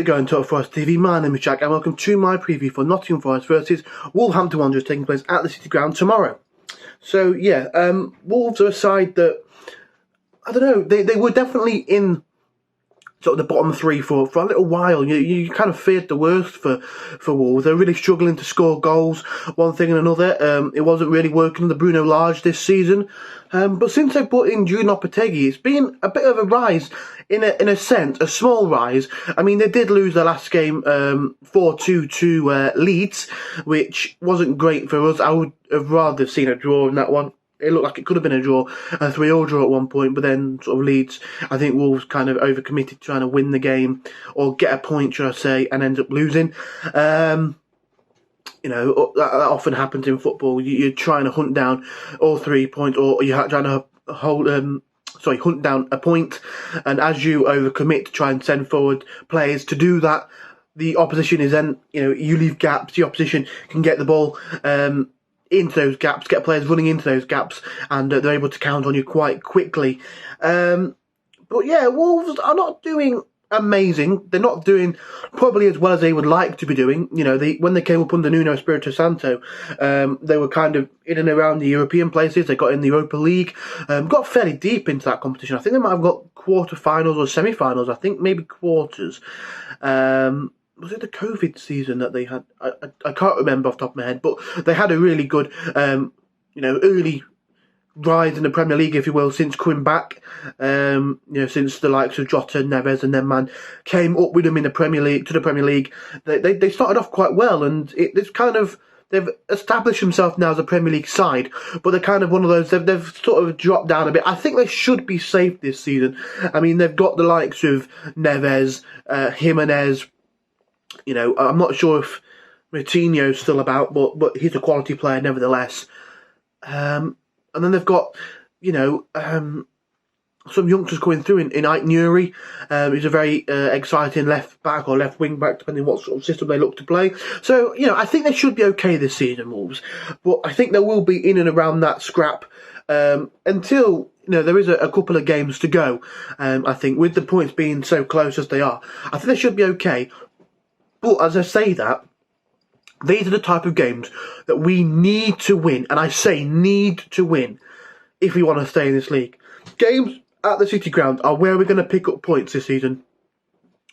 it going, Total Forest TV? My name is Jack and welcome to my preview for Nottingham Forest versus Wolverhampton Wanderers, taking place at the City Ground tomorrow. So yeah, Wolves are a side that, I don't know, they were definitely in sort of the bottom three for a little while. You kind of feared the worst for Wolves. They're really struggling to score goals, one thing and another. It wasn't really working under Bruno Lage this season. But since they put in Jude Lopetegui, it's been a bit of a rise, in a sense, a small rise. I mean, they did lose their last game 4-2 to Leeds, which wasn't great for us. I would have rather seen a draw in that one. It looked like it could have been a draw, a 3-3 draw at one point, but then sort of Leeds, I think Wolves kind of overcommitted trying to win the game, or get a point, should I say, and end up losing. That often happens in football. You're trying to hunt down all 3 points, or you're trying to hunt down a point, and as you overcommit to try and send forward players to do that, the opposition is then, you leave gaps, the opposition can get the ball into those gaps, get players running into those gaps, and they're able to count on you quite quickly. But yeah, Wolves are not doing amazing. They're not doing probably as well as they would like to be doing. When they came up under Nuno Espirito Santo, they were kind of in and around the European places. They got in the Europa League, got fairly deep into that competition. I think they might have got quarter-finals or semi-finals. I think maybe quarters. Was it the COVID season that they had? I can't remember off the top of my head, but they had a really good, early rise in the Premier League, if you will, since coming back. Since the likes of Jota, Neves, and them man came up with them in the Premier League to the Premier League. They started off quite well, and they've established themselves now as a Premier League side, but they're kind of one of those, they've sort of dropped down a bit. I think they should be safe this season. I mean, they've got the likes of Neves, Jimenez. I'm not sure if Moutinho's still about, but he's a quality player nevertheless. And then they've got, some youngsters coming through in Ike Nuri. He's a very exciting left back or left wing back, depending what sort of system they look to play. So, I think they should be okay this season, Wolves. But I think they will be in and around that scrap until, there is a couple of games to go. I think with the points being so close as they are, I think they should be okay. But as I say that, these are the type of games that we need to win, and I say need to win, if we want to stay in this league. Games at the City Ground are where we're going to pick up points this season.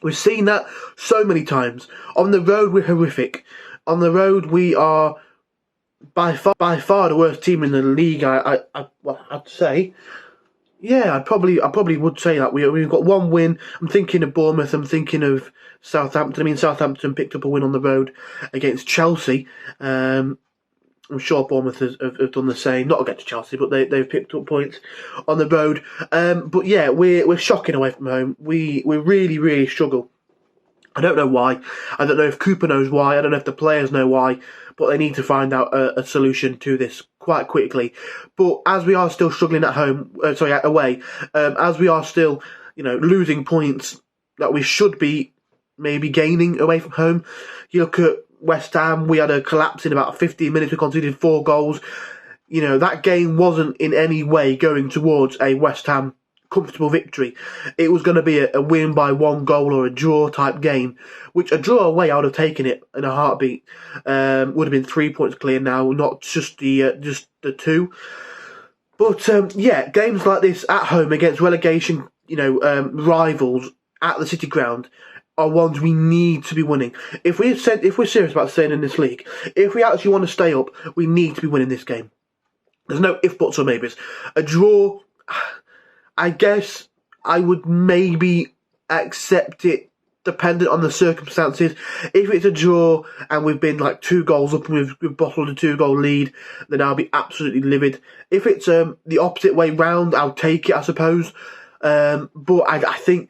We've seen that so many times. On the road, we're horrific. On the road, we are by far the worst team in the league, I'd say. Yeah, I probably would say that. We've got one win. I'm thinking of Bournemouth. I'm thinking of Southampton. I mean, Southampton picked up a win on the road against Chelsea. I'm sure Bournemouth have done the same. Not against Chelsea, but they've picked up points on the road. But yeah, we're shocking away from home. We really, really struggle. I don't know why. I don't know if Cooper knows why. I don't know if the players know why. But they need to find out a solution to this quite quickly. But as we are still struggling away, as we are still, losing points that we should be maybe gaining away from home. You look at West Ham, we had a collapse in about 15 minutes. We conceded 4 goals. That game wasn't in any way going towards a West Ham comfortable victory. It was going to be a win by 1 goal or a draw type game, which a draw away I would have taken it in a heartbeat. Would have been 3 points clear now, not just the 2. But yeah, games like this at home against relegation, rivals at the City Ground are ones we need to be winning. If we're serious about staying in this league, if we actually want to stay up, we need to be winning this game. There's no if, buts or maybes. A draw, I guess I would maybe accept it dependent on the circumstances. If it's a draw and we've been like 2 goals up and we've bottled a 2-goal lead, then I'll be absolutely livid. If it's the opposite way round, I'll take it, I suppose. But I think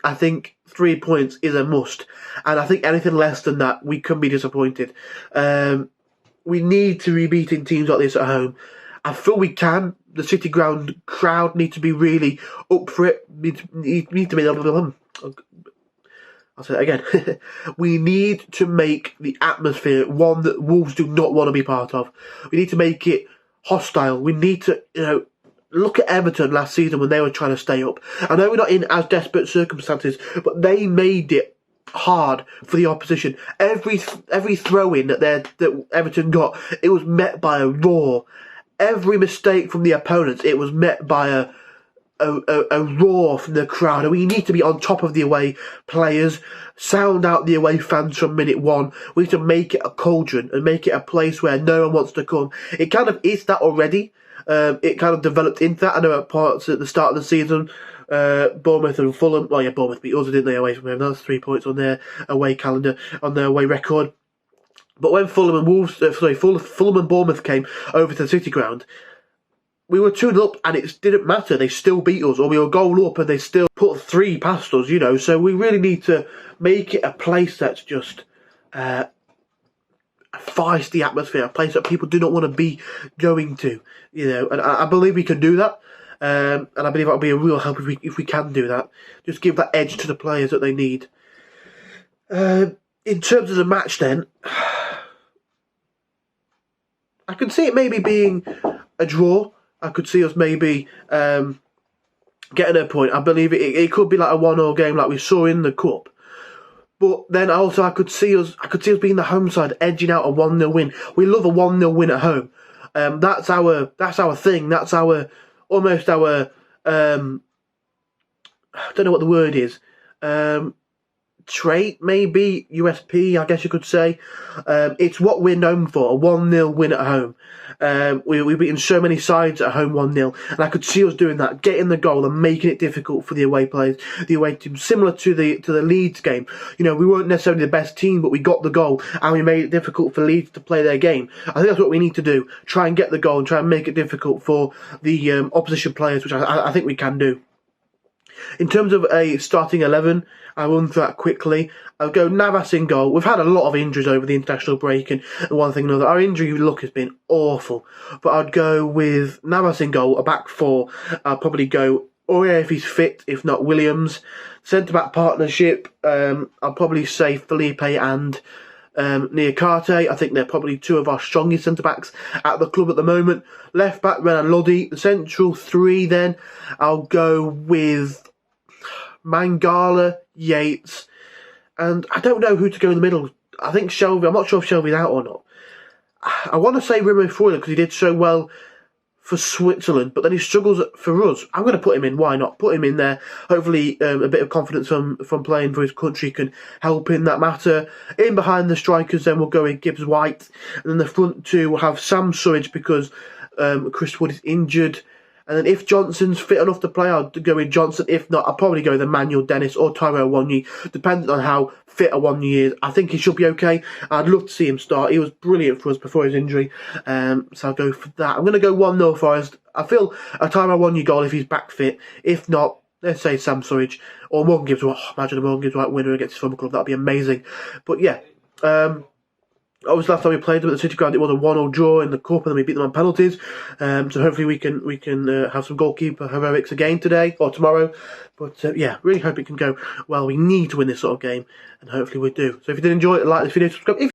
3 points is a must, and I think anything less than that, we can be disappointed. We need to be beating teams like this at home. I feel we can. The City Ground crowd need to be really up for it. Need to be I'll say it again. We need to make the atmosphere one that Wolves do not want to be part of. We need to make it hostile. We need to, look at Everton last season when they were trying to stay up. I know we're not in as desperate circumstances, but they made it hard for the opposition. Every throw in that Everton got, it was met by a roar. Every mistake from the opponents, it was met by a roar from the crowd. And we need to be on top of the away players, sound out the away fans from minute one. We need to make it a cauldron and make it a place where no one wants to come. It kind of is that already. It kind of developed into that. I know at parts at the start of the season, Bournemouth and Fulham. Well, yeah, Bournemouth beat us, didn't they, away from home? That's 3 points on their away calendar, on their away record. But when Fulham and Bournemouth came over to the City Ground, we were 2-0 up and it didn't matter. They still beat us, or we were a goal up and they still put 3 past us, you know. So we really need to make it a place that's just a feisty atmosphere, a place that people do not want to be going to, you know. And I believe we can do that. And I believe that'll be a real help if we can do that. Just give that edge to the players that they need. In terms of the match then, I could see it maybe being a draw. I could see us maybe getting a point. I believe it could be like a 1-0 game like we saw in the Cup. But then also I could see us being the home side, edging out a 1-0 win. We love a 1-0 win at home. That's our thing. That's almost our I don't know what the word is. Trait, maybe, USP, I guess you could say. It's what we're known for, a 1-0 win at home. We've beaten so many sides at home 1-0, and I could see us doing that, getting the goal and making it difficult for the away players, the away team, similar to the Leeds game. You know, we weren't necessarily the best team, but we got the goal, and we made it difficult for Leeds to play their game. I think that's what we need to do, try and get the goal and try and make it difficult for the opposition players, which I think we can do. In terms of a starting 11, I'll run through that quickly. I'll go Navas in goal. We've had a lot of injuries over the international break, and one thing or another. Our injury luck has been awful. But I'd go with Navas in goal, a back 4. I'll probably go Aurier if he's fit, if not Williams. Centre-back partnership, I'll probably say Felipe and Niakate. I think they're probably 2 of our strongest centre-backs at the club at the moment. Left-back, Renan Lodi. The central 3 then, I'll go with Mangala, Yates, and I don't know who to go in the middle. I think Shelby. I'm not sure if Shelby's out or not. I want to say Remo Freuler because he did so well for Switzerland, but then he struggles for us. I'm going to put him in. Why not? Put him in there. Hopefully a bit of confidence from playing for his country can help in that matter. In behind the strikers then we'll go with Gibbs White, and then the front 2 will have Sam Surridge because Chris Wood is injured. And then if Johnson's fit enough to play, I'll go with Johnson. If not, I'll probably go with Emmanuel Dennis or Tyrell Awoniyi, depending on how fit Awoniyi is. I think he should be okay. I'd love to see him start. He was brilliant for us before his injury. So I'll go for that. I'm going to go 1-0 Forest. I feel a Tyrell Awoniyi goal if he's back fit. If not, let's say Sam Surridge or Morgan Gibbs White. Imagine a Morgan Gibbs White winner against his former club. That'd be amazing. But yeah, obviously, last time we played them at the City Ground, it was a 1-0 draw in the Cup, and then we beat them on penalties. So hopefully we can have some goalkeeper heroics again today or tomorrow. But yeah, really hope it can go well. We need to win this sort of game, and hopefully we do. So if you did enjoy it, like this video, subscribe.